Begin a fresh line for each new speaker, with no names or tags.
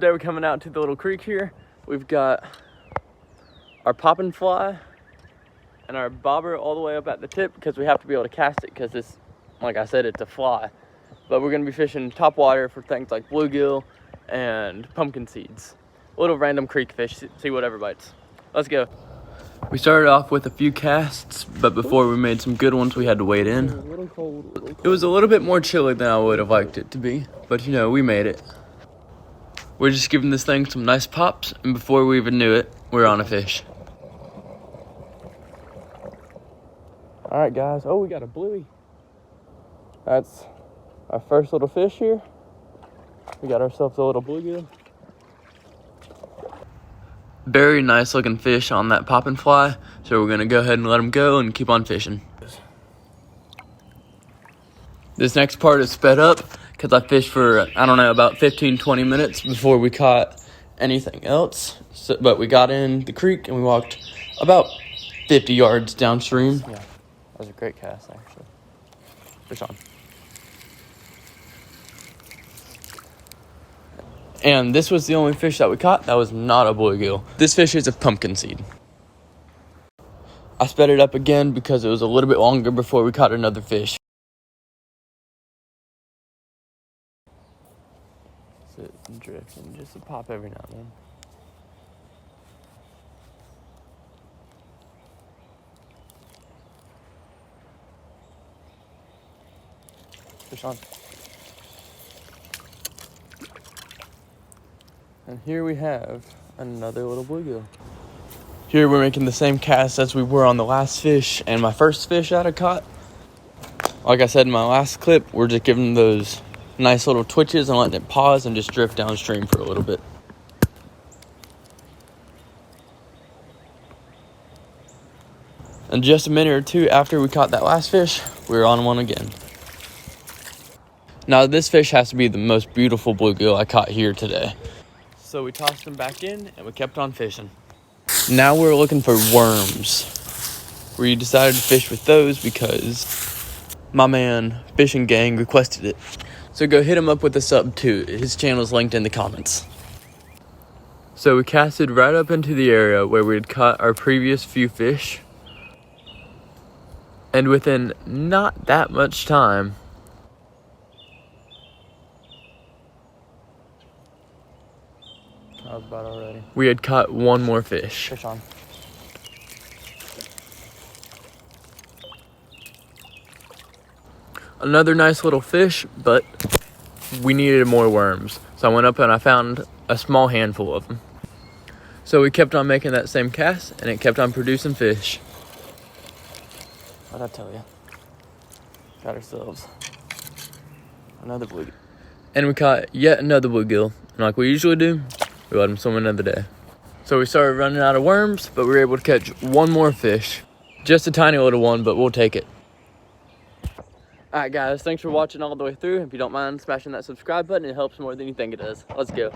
Today we're coming out to the little creek here. We've got our popping fly and our bobber all the way up at the tip because we have to be able to cast it because this, like I said, it's a fly. But we're gonna be fishing top water for things like bluegill and pumpkin seeds. Little random creek fish, see whatever bites. Let's go. We started off with a few casts, but before we made some good ones, we had to wade in. It was a little bit more chilly than I would have liked it to be, but you know, we made it. We're just giving this thing some nice pops, and before we even knew it, we were on a fish. All right, guys. Oh, we got a bluey. That's our first little fish here. We got ourselves a little bluegill. Very nice looking fish on that popping fly, so we're gonna go ahead and let him go and keep on fishing. This next part is sped up because I fished for, I don't know, about 15-20 minutes before we caught anything else. But we got in the creek and we walked about 50 yards downstream. Yeah, that was a great cast, actually. Fish on. And this was the only fish that we caught that was not a bluegill. This fish is a pumpkin seed. I sped it up again because it was a little bit longer before we caught another fish. Sit and drift and just a pop every now and then. Fish on. And here we have another little bluegill. Here we're making the same cast as we were on the last fish and my first fish that I caught. Like I said in my last clip, we're just giving those nice little twitches and letting it pause and just drift downstream for a little bit. And just a minute or two after we caught that last fish, we were on one again. Now this fish has to be the most beautiful bluegill I caught here today. So we tossed them back in and we kept on fishing. Now we're looking for worms. We decided to fish with those because my man Fishing Gang requested it. So go hit him up with a sub too. His channel is linked in the comments. So we casted right up into the area where we had caught our previous few fish. And within not that much time, I was about already. We had caught one more fish. Fish on. Another nice little fish, but we needed more worms. So I went up and I found a small handful of them. So we kept on making that same cast and it kept on producing fish. What'd I tell you? Got ourselves another bluegill. And we caught yet another bluegill. And like we usually do, we let them swim another day. So we started running out of worms, but we were able to catch one more fish. Just a tiny little one, but we'll take it. Alright guys, thanks for watching all the way through. If you don't mind smashing that subscribe button, it helps more than you think it does. Let's go.